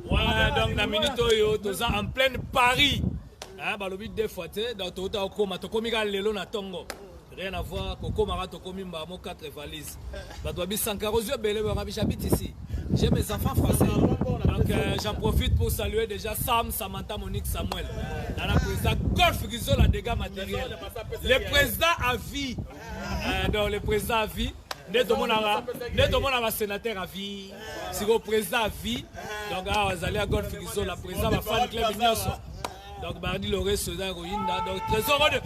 Voilà, donc la minute en pleine Paris. Balobi deux fois, donc tu as commis lelo na tongo. Rien à voir, Coco Marato commis mon 4 valises. Badobi Sankarozio Belé, j'habite ici. J'ai mes enfants français. Donc j'en profite pour saluer déjà Sam, Samantha, Monique, Samuel. Dans la présidente Golf Guizot, la dégâts matériels. Le président à vie. Donc le président à vie. Net au monde a sénateur à vie. Si le président à vie. Donc vous allez à Golf Guizot, la présidente va faire le club Ignacio. Donc Bardi Loré, Soda, Royinda. Donc trésor de.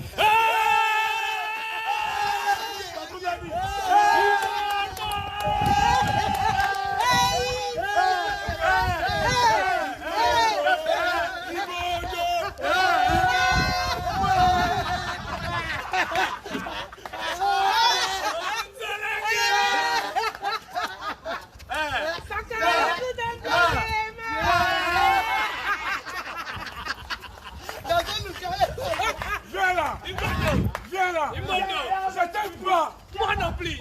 Viens là. Je t'aime pas. Moi non plus.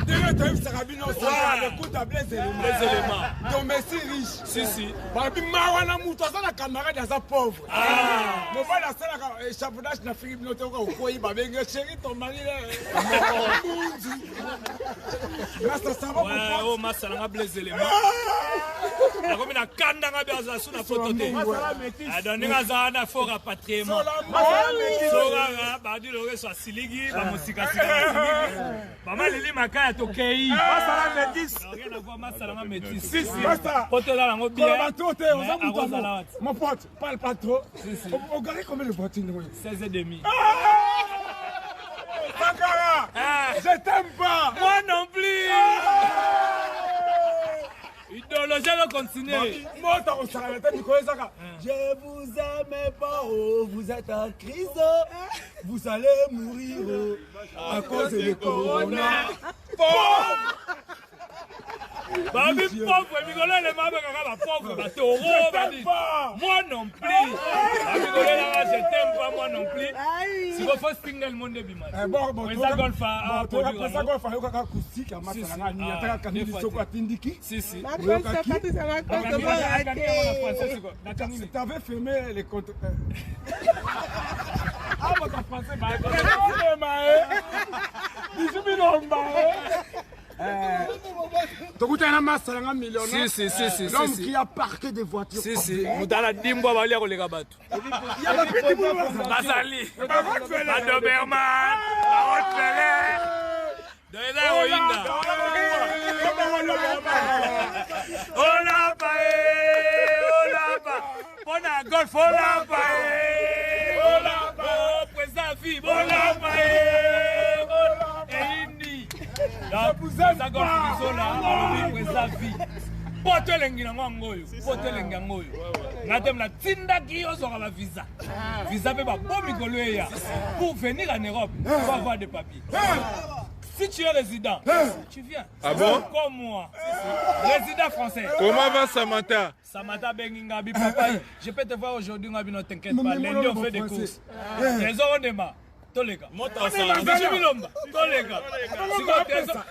Déjà, tu as vu Sarabino, ça écoute à les éléments. Donc, merci riche. Si. Babi Marwana Mouto, ça la camarade de sa pauvre. Mon père, la seule échafaudage n'a fait une autre fois. Il va venir chéri, ton mari là. Là, ça va. Ouais, oh, ma salanga les éléments. La commune a kandanga bien sur la photo. A donné un zana fort rapatriement. Sora, Bardi Loré soit Siligi, ba musika Siligi. Maman Lili Makaya tokei. Masala métis. Rien à voir Masala métis. Si. Basta. Pote là lango bien. Mon pote, parle pas trop. On gagne combien de bottines? 16 et demi. Sankara, je t'aime pas. Moi non plus. L'idéologie va continuer. Je vous aime pas, oh, vous êtes en crise, vous allez mourir à cause de corona. Babi pauvre, Migolo le mabaka pauvre, taureau, moi non plus. Je t'aime pas, moi non plus. Si vous faites single monde de bima. Bon, ça golf acoustique, si. Tu avais filmé les comptes. Ah, votre français, Si. L'homme qui a parqué des voitures. Si. Dans la dimbo, va lire les gabats. Basali. La Doberman. La Rottweiler. Doida Royinda. Olapa. Pona golf, Olapa. Président vie, Olapa. La pousa vie. Pote lengi na ngoyo. Natem la tinda ki ozora la visa. Visa pe ba bon migolo ya. Pour venir en Europe, tu vas avoir des papiers. Si tu es résident, tu viens. Ah bon? Comme moi. Résident français. Comment va Samantha? Samantha Bengingabi, papa. Je peux te voir aujourd'hui, ne t'inquiète pas. Lundi, on fait des courses. Trésor, on démarre. Tolega. Bijubilomba. Tolega.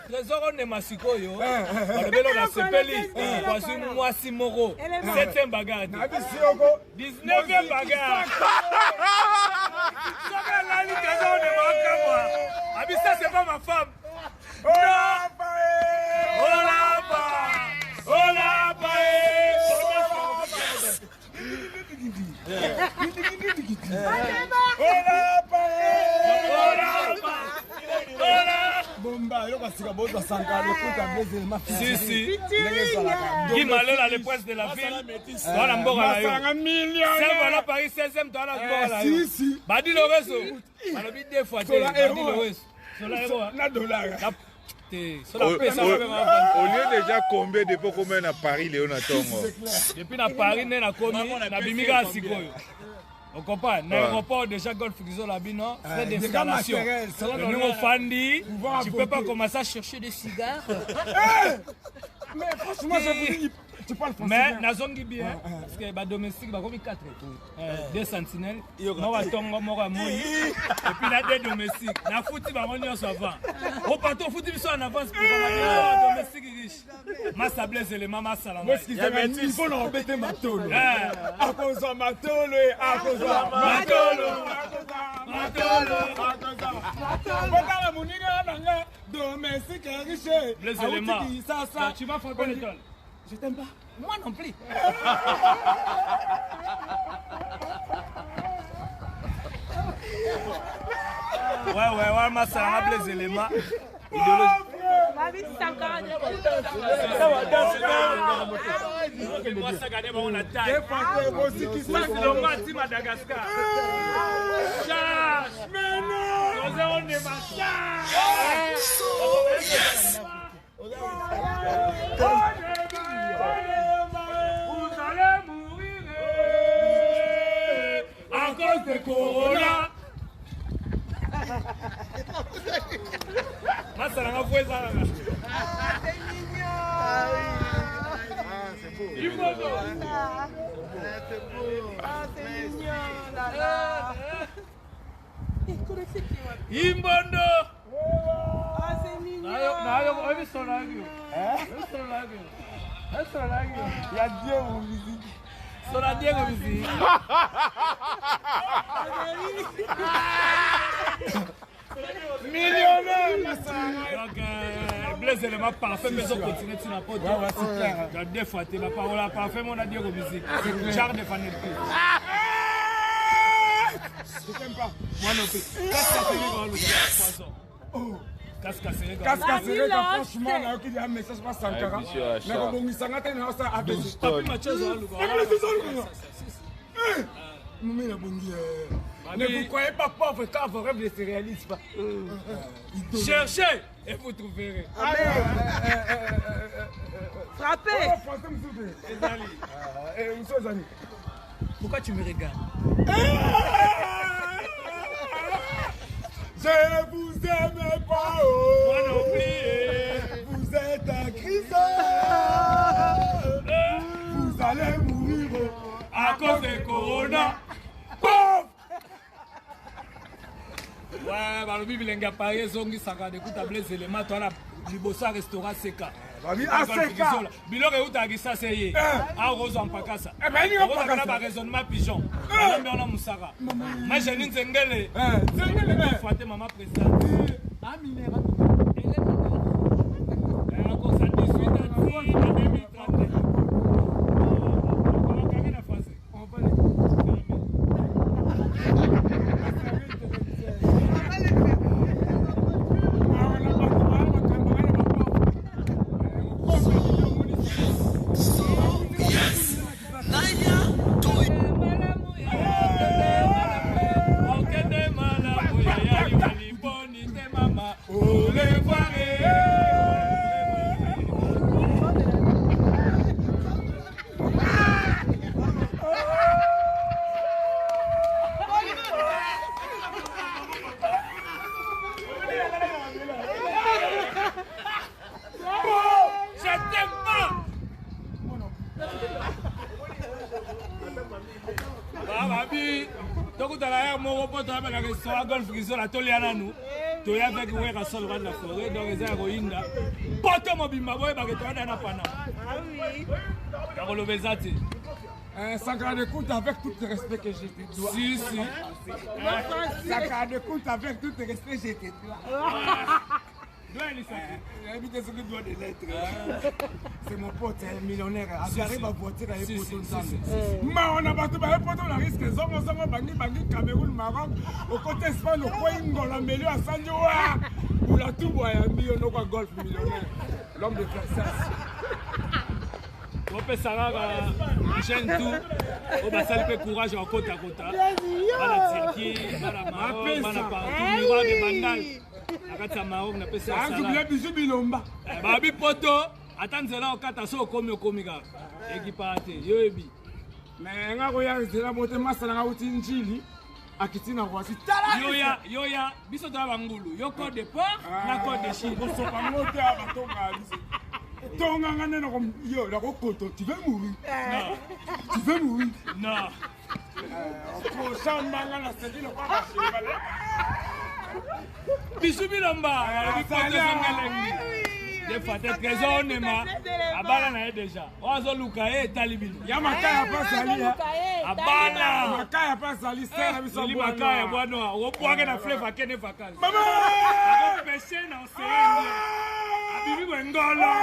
Trésor, on démarre. Sikoyo. Balobelo na sepeli. Kwasi mwasi moro. 7e bagarre. 19e bagarre. Ça, c'est pas ma femme. Si. Qui malheur à l'épresse de la ville. Voilà Mbora. Voilà Paris 16e. Si. Badi Loreso. Balobi deux fois. Badi Loreso. Au lieu déjà combien de fois combien à Paris Léon Tongo. Depuis à Paris na komi na bimika sikoyo. On comprend. L'aéroport déjà Golf Guizot la bino, c'est des installations. Le numéro Fandi, tu peux pas commencer à chercher des cigares. Mais franchement, Tu parles français. Mais nazongi bien parce que ba domestique ba komi 4 deux sentinelles moi tongo moi moni et puis là deux domestiques na futi ba moni on avant au partout futi biso en avance pour ba domestique riche massa blaise les mama salama moi ce qui c'est il faut embêter matolo à cause de matolo à cause de matolo Bokala muninga nanga domestique riche blaise les mamas tu vas faire bonne école. Je t'aime pas. Moi non plus. ouais, ma ça a blessé les mains. Moi ça gardait mon attaque. C'est le mati Madagascar. Chasse. Mais non. On est vous allez mourir à cause de Corona. Ma ça n'a pas ça. C'est beau. C'est beau. Imbondo. Il y a Dieu en musique. Sola Diego musique. Millionnaire. Donc, Blaise élément parfait, mais on continue sur la porte. C'est clair. Donc, des fois, tu vas parler parfait, mais on a Diego musique. Genre de fan. Je t'aime pas. Moi non plus. Poison. Cascasseré, franchement, là, il y a un message pas Sankara. Mais comme on s'en attend, on s'en avec. Ne vous croyez pas pauvre quand vos rêves ne se réalisent pas. Cherchez et vous trouverez. Frappez. Pourquoi tu me regardes? Je vous aime pas, oh. Moi non plus. Vous êtes un crise. Vous allez mourir à cause de Corona. Pauvre. Ouais, bah le bibilenga pareil, zongi saka de kuta Blaise élément, toi là, libosa restaurant seka. Bilo que uta gisa seye. Ah rose en pakasa. Eh ben il on a pas raisonnement pigeon. On a musaka. Moi j'ai une zengele. Zengele. Fouette maman présidente. Ah minera. Elle a encore ça 18 ans, 2030. On va gagner la phase. On va les. Golf qui sont la toliana nous, tu es avec ouais à sol de la forêt donc ils ont roinda. Poto mobimba boy ba que tu as dans pana. Ah oui. Car le bezati. Sankara de compte avec tout le respect que j'ai te dois. Si. Sankara de compte avec tout le respect que j'ai te dois. C'est mon pote, millionnaire. J'arrive à voiture avec poteau ensemble. Mais on a battu par poteau, on risque des hommes ensemble, Bangui, Cameroun, Maroc, au côté Espagne, au coin, on l'a mêlé à Sanjoa. Pour la tout, on a golf millionnaire. L'homme de Versailles. On peut savoir, chaîne tout, on va saluer courage en côte à côte. À la Turquie, à la Maroc, à la partout, miroir de Bandal. Akati Maroc na pesa sala. Anzubile bisu bilomba. Babi poto atanzela okata so komi okomika. Ekipate yoebi. Mais ngako ya zela mote masala ngauti njili akitina kwasi tala. Yoya biso to bangulu. Yo code de port na code de Chine. Boso bangote abatonga biso. Tonganga comme yo, la koto, tu veux mourir? Non. Tu veux mourir? Non. Prochain manga la série le pas marché. Bisubi lamba, des fois t'es trésor nema, abala na déjà. Oazo lukae talibino. Ya makaya pas sali. Abala. Makaya pas sali, c'est la mission. Li makaya bwana, oboage na flavor kene vacances. Maman! Ako pêcher na océan. Abibi wengolo.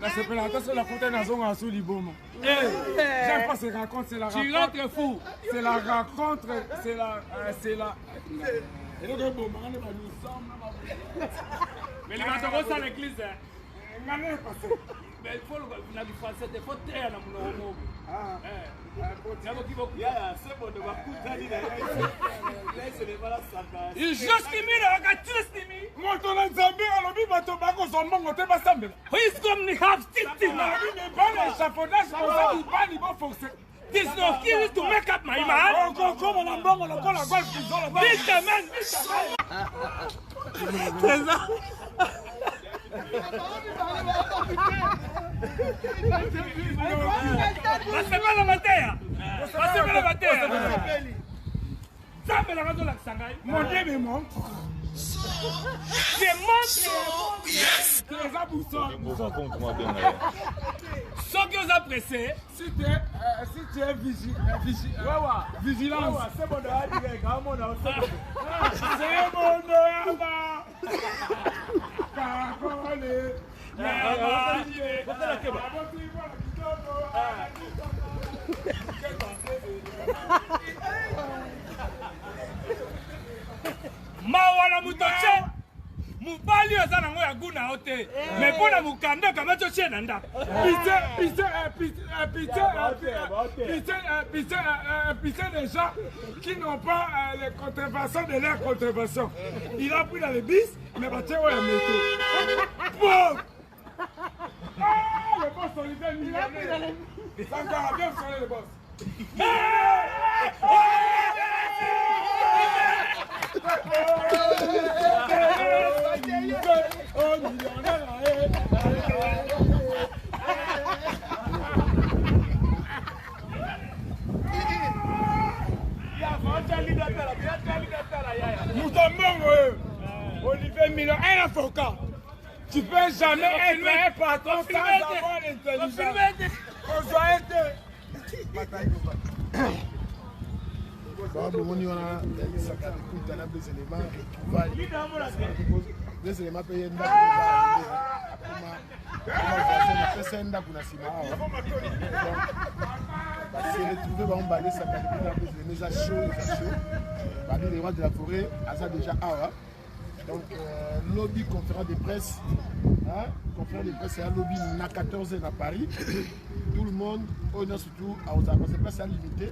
La séparation, la fontaine à Zonga sous Libomo. J'aime pas ces rencontres, c'est la rencontre. Tu rentres fou. C'est la rencontre, c'est la. Mais les gars, on à l'église. Mais il faut le français, il faut taire dans mon nom. Il juste qui mire, regarde juste qui mire. Moi, ton Zambie, on a mis ma tobacco, son nom, on t'a pas semblé. He's comme ni half stick. Mais pas l'échafaudage, pour ça, il va, il va forcer. This no skill to make up my man. Comme on a bon, on a pas la balle, ils ont la balle. This the man. Passez pas la bataille. Passez pas la bataille. Ça fait la raison la sangai. Mon Dieu me montre. C'est mon Yes. Les aboussons. Ceux qui ont apprécié. Si tu es vigilance. C'est bon de la dire. C'est bon de la Caracole. Mawana mutoche mubali oza nango ya guna ote mais pona mukanda kamacho chena nda pitié des gens qui n'ont pas les contrefaçons de leur contrefaçon. Il a pris dans les bis mais bah tiens ouais métaux. Bon. Le boss Olivier il a pris dans les ça encore bien sur le boss. Nous tombons, Olivier Milo, un avocat. Tu peux jamais être un patron sans avoir l'intelligence. On doit être. Bomoni wana saka kuta na des éléments des éléments payés ndako akoma pesenda kuna sima awa c'est retrouvé ba ombalé saka kuta des les achats parmi les rois de la forêt asa déjà awa donc lobby conférence de presse conférence de presse à lobby na 14h à Paris tout le monde on a surtout à Oza parce que place limité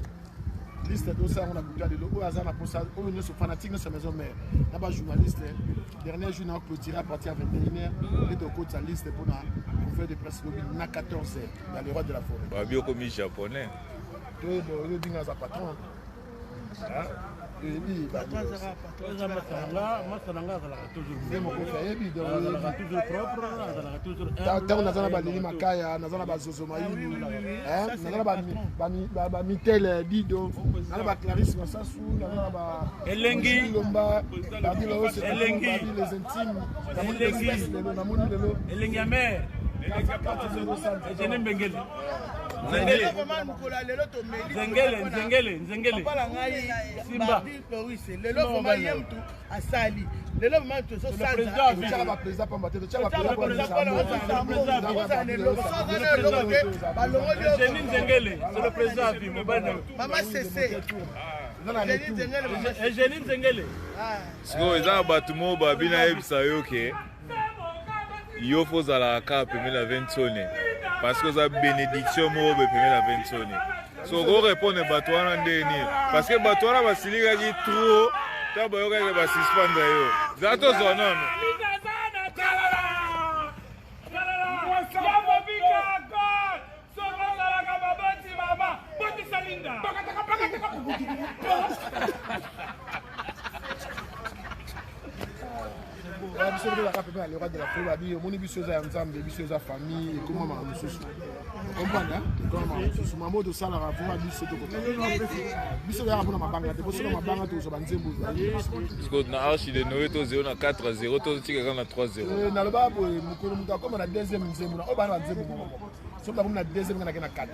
liste de ça on a goûté de l'eau hasard pour ça on est sur fanatique de sa maison mère là-bas journaliste dernier jour on peut tirer à partir à 21h et de côté sa liste pour faire des presse lobby na 14h dans les rois de la forêt ba bio comme japonais to le dinga za patron et puis bah toujours nazana balili makaya nazana bazozo mayulu nazana ba mitel dido nazana ba Clarisse Massasu nazana ba Elengi Lomba badilo c'est Elengi les intimes Elengi Elengi amer Eugène Mbengele Nzengele Simba lelo vraiment yem tu asali lelo vraiment tu so ça le président pas mater le Nzengele c'est le président vie Maman Cessé Eugène Nzengele siko eza bato mo babina yebisa yo ke yo fozala ka pembe na 20 sone parce que za bénédiction mo be pembe na 20 sone so go répondre bato wana ndeni parce que bato wana basilikaki trop ta bayokaki basuspendre yo za tozonono cadre de la famille, on est biso za nzambe, biso za famille et comment ma mususu. Comprendre hein? Comment ma mususu, maman de ça la ravona biso to ko. Biso ya rapona mabanga, te boso mabanga to zo banzembo. Parce que na archi de Noé to 0 na 4-0 to tika na 3-0. Na loba bo mukolo muta comme na deuxième nzembo na o ba na nzembo. So ba na deuxième na kena 4.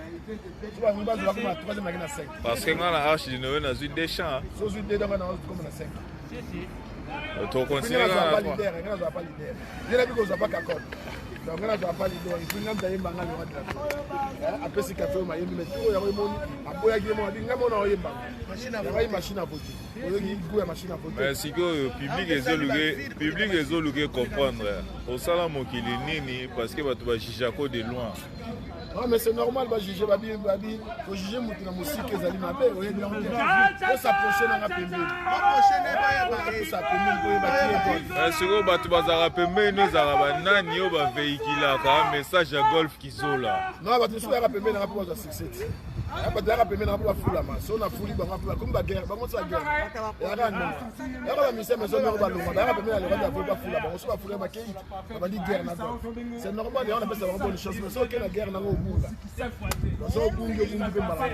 So ba mba zo ba na troisième na kena 5. Parce que na archi de Noé na zu des champs. So zu des dans na comme na 5. Tu continues à pas leader, il n'y a pas leader. Il y a des gens pas d'accord. Donc il n'y a pas leader. Il faut que nous ayons un banal. Après ce café, on a eu le tour, il y a eu mon aboya qui est mort. Il y a une machine à voter. Il y a une machine à voter. Mais si le public est obligé de comprendre. Au salaire qui est nini parce que tu vas juger de loin. Non mais c'est normal, bah juger babi, faut juger mutu na musique ezali mabe, oye bien. Faut s'approcher na pembe. Faut s'approcher pour ba Parce que batu bazara pembe nous zara nani yo ba véhicule ka message à golf kizola. Non batu so ya pembe na pour za succès. Ba dara pembe na pour fula ma. So na fuli ba ngapula comme ba guerre, ba ngotsa guerre. Ya ka non. Ya ba mise mais so na ba longa, ba pembe na le ba ba fula ba. So ba fula ba kei. Ba di guerre na do. C'est normal, on appelle ça une bonne chose mais so que la guerre na go. So bunge bunge pe mbala.